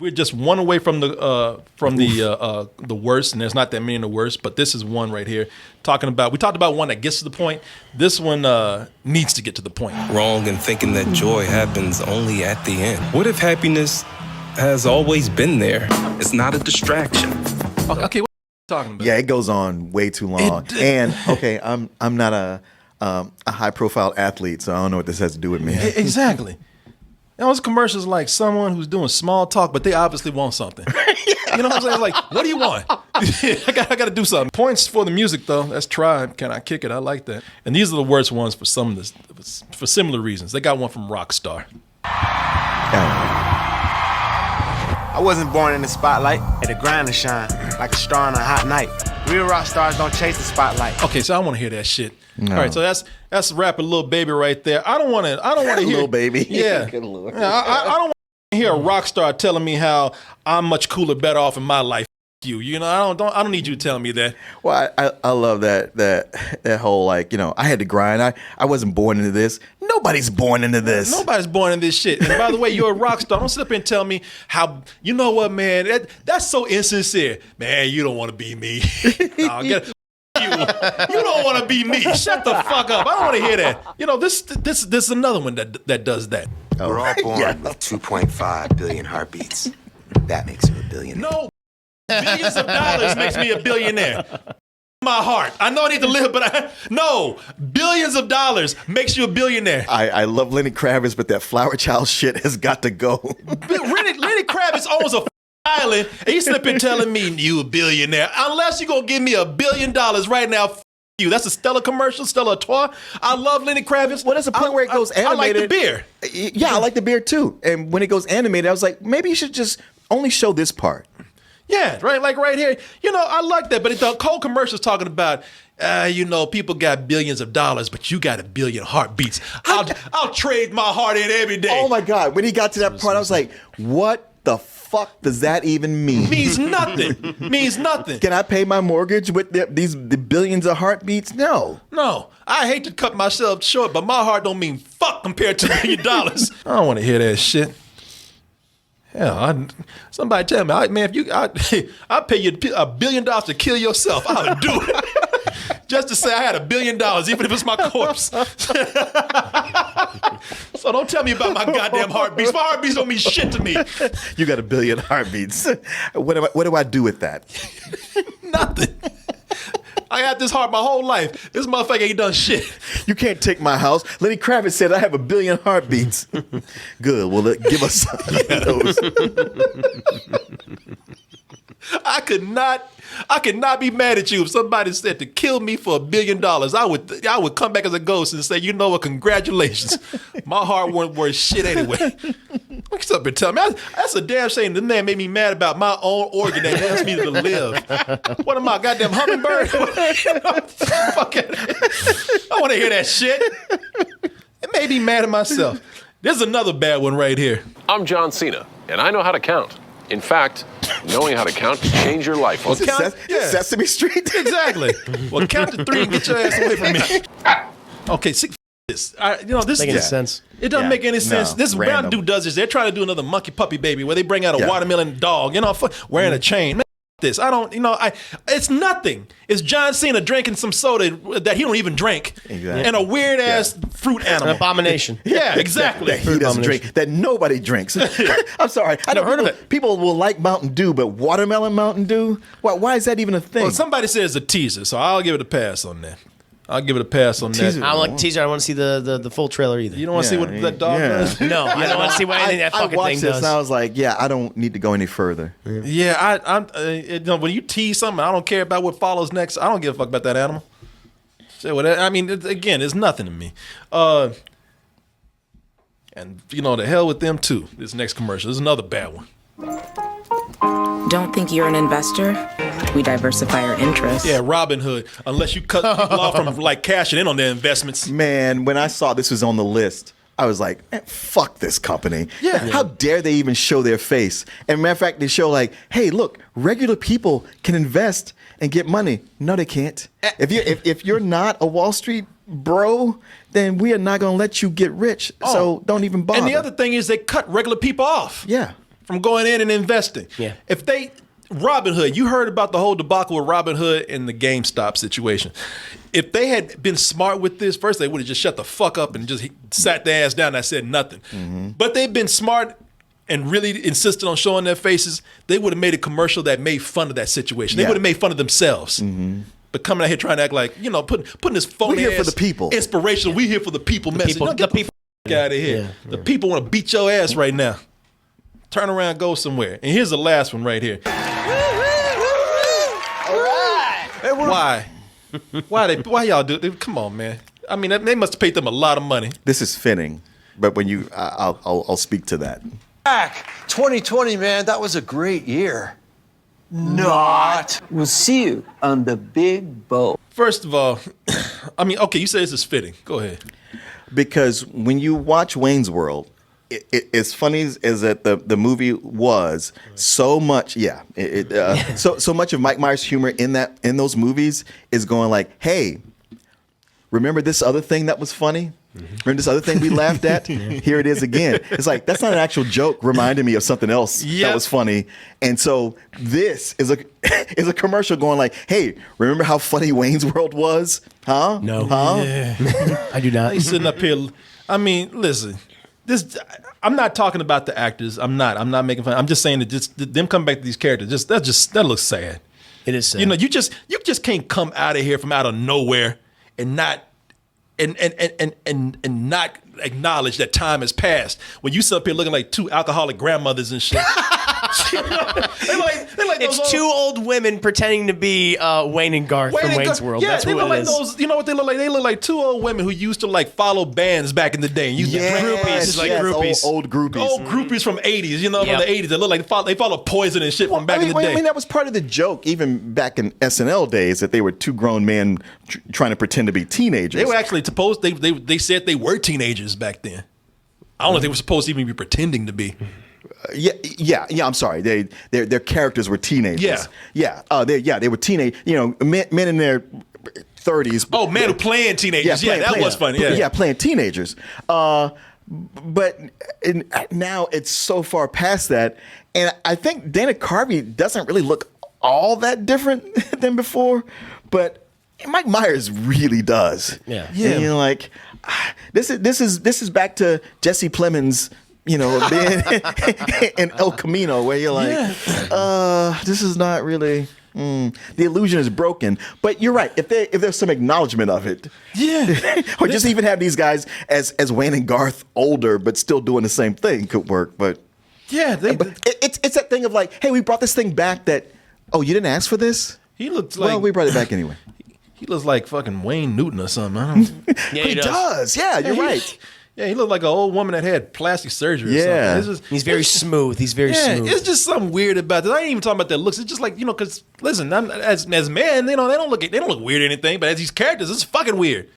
we're just one away from the worst, and there's not that many in the worst, but this is one right here. We talked about one that gets to the point. This one needs to get to the point. Wrong in thinking that joy happens only at the end. What if happiness has always been there? It's not a distraction. Okay, what are you talking about? Yeah, it goes on way too long. And okay, I'm not a high profile athlete, so I don't know what this has to do with me. Exactly. Those commercials like someone who's doing small talk, but they obviously want something. You know what I'm saying? Like, what do you want? I got to do something. Points for the music, though. That's Tribe. Can I kick it? I like that. And these are the worst ones for for similar reasons. They got one from Rockstar. I wasn't born in the spotlight. At a grind to shine like a star on a hot night. Real rock stars don't chase the spotlight. Okay, so I want to hear that shit. No. All right, so that's rapper Lil Baby right there. I don't want to hear Lil Baby. Yeah. I don't want to hear a rock star telling me how I'm much cooler, better off in my life. You know, I don't need you telling me that. Well, I love that whole, like, you know, I had to grind. I wasn't born into this. Nobody's born into this. Nobody's born into this shit. And by the way, you're a rock star. Don't sit up here and tell me how, you know what, man, that's so insincere. Man, you don't want to be me. No, you don't want to be me. Shut the fuck up. I don't want to hear that. You know, this is another one that does that. We're all born with 2.5 billion heartbeats. That makes you a billionaire. No. Billions of dollars makes me a billionaire. My heart. I know I need to live, but no. Billions of dollars makes you a billionaire. I love Lenny Kravitz, but that Flower Child shit has got to go. Lenny Kravitz owns a island, and you slipping telling me you a billionaire. Unless you're going to give me $1 billion right now, you. That's a Stella commercial, Stella Artois. I love Lenny Kravitz. Well, there's a point where it goes animated. I like the beer. Yeah, I like the beer too. And when it goes animated, I was like, maybe you should just only show this part. Yeah, right, like right here. You know, I like that, but the whole commercial's talking about, you know, people got billions of dollars, but you got 1 billion heartbeats. I'll trade my heart in every day. Oh my God, when he got to that part, I was like, what the fuck does that even mean? Means nothing. Means nothing. Can I pay my mortgage with the billions of heartbeats? No. No. I hate to cut myself short, but my heart don't mean fuck compared to $1 billion. I don't want to hear that shit. Hell, somebody tell me, man, if I'd pay you $1 billion to kill yourself. I would do it. Just to say I had $1 billion, even if it's my corpse. So don't tell me about my goddamn heartbeats. My heartbeats don't mean shit to me. You got 1 billion heartbeats. What do I do with that? Nothing. I had this heart my whole life. This motherfucker ain't done shit. You can't take my house. Lenny Kravitz said I have 1 billion heartbeats. Good. Well, give us some of those. I could not be mad at you if somebody said to kill me for $1 billion. I would come back as a ghost and say, you know what, congratulations. My heart wasn't worth shit anyway. What's up and tell me? That's a damn shame. The man made me mad about my own organ that helps me to live. What am I, goddamn hummingbird? Fuck it. I want to hear that shit. It made me mad at myself. There's another bad one right here. I'm John Cena, and I know how to count. In fact, knowing how to count can change your life. Well, Sesame Street? Exactly. Well, count to 3 and get your ass away from me. Okay, this. This making any sense. It doesn't make any sense. This brown dude does this. They're trying to do another monkey puppy baby where they bring out a watermelon dog, wearing a chain. Man, this. It's nothing. It's John Cena drinking some soda that he don't even drink. Exactly. And a weird ass fruit animal. An abomination. Yeah, exactly. that he doesn't drink, that nobody drinks. I'm sorry. I never heard of it. People will like Mountain Dew, but watermelon Mountain Dew? Why is that even a thing? Well, somebody said it's a teaser, so I'll give it a pass on that. That. I don't like teaser. I don't want to see the full trailer either. You don't want to see what that dog does? No, I don't want to see what anything that fucking thing does. I watched this and I was like, I don't need to go any further. Yeah, when you tease something, I don't care about what follows next. I don't give a fuck about that animal. So, again, it's nothing to me. And the hell with them too. This next commercial is another bad one. Don't think you're an investor? We diversify our interests. Yeah, Robin Hood. Unless you cut people off from cashing in on their investments. Man, when I saw this was on the list, I was like, fuck this company. Yeah. How dare they even show their face? And matter of fact, they show hey, look, regular people can invest and get money. No, they can't. If you're not a Wall Street bro, then we are not going to let you get rich. So don't even bother. And the other thing is they cut regular people off. Yeah. from going in and investing. Yeah. If they Robin Hood, you heard about the whole debacle with Robin Hood and the GameStop situation. If they had been smart with this, first they would have just shut the fuck up and just sat their ass down and I said nothing. But they've been smart and really insisted on showing their faces. They would have made a commercial that made fun of that situation. They would have made fun of themselves. But coming out here trying to act like, putting this phony We're here for ass the people. inspirational, we here for the people message. people- Don't get the people. out of here. The people want to beat your ass right now. Turn around, go somewhere. And here's the last one right here. Why? Why y'all do it? Come on, man. I mean, they must have paid them a lot of money. This is fitting, but when you, I'll speak to that. Back 2020, man, that was a great year. Not. We'll see you on the big boat. First of all, I mean, okay, you say this is fitting. Go ahead. Because when you watch Wayne's World, as funny as that the movie was, so much, so much of Mike Myers' humor in those movies is going like, hey, remember this other thing that was funny? Remember this other thing we laughed at? Here it is again. It's like, that's not an actual joke reminding me of something else that was funny. And so this is a commercial going like, hey, remember how funny Wayne's World was? Huh? No. Huh? Yeah. I do not. He's sitting up here. I mean, listen. I'm not talking about the actors. I'm not making fun. I'm just saying that just them coming back to these characters. That looks sad. It is sad. You just can't come out of here from out of nowhere and not not acknowledge that time has passed. When you sit up here looking like two alcoholic grandmothers and shit. They're like it's two old women pretending to be Wayne and Garth from Wayne's World. Yeah, That's they what look it like is. those. You know what they look like? They look like two old women who used to like follow bands back in the day. And used to Groupies, like groupies. Old groupies. Old groupies from '80s. From the '80s. They look like they follow Poison and shit from back in the day. I mean, that was part of the joke, even back in SNL days, that they were two grown men trying to pretend to be teenagers. They were actually supposed. They said they were teenagers back then. I don't know if they were supposed to even be pretending to be. Yeah. I'm sorry. Their characters were teenagers. They were teenage. Men in their 30s. Oh, man, who playing teenagers? That was funny. Yeah, playing teenagers. But now it's so far past that, and I think Dana Carvey doesn't really look all that different than before, but Mike Myers really does. Yeah. And you're like, this is back to Jesse Plemons. Being in El Camino, where you're like, this is not really. The illusion is broken. But you're right. If there's some acknowledgement of it, or just even have these guys as Wayne and Garth older, but still doing the same thing could work. But it's that thing of like, hey, we brought this thing back. That you didn't ask for this. He looks like we brought it back anyway. He looks like fucking Wayne Newton or something. I don't. He does. Yeah, you're right. Yeah, he looked like an old woman that had plastic surgery or something. He's very smooth. He's very smooth. It's just something weird about this. I ain't even talking about their looks. It's just like, because listen, as men, they don't look weird or anything, but as these characters, it's fucking weird.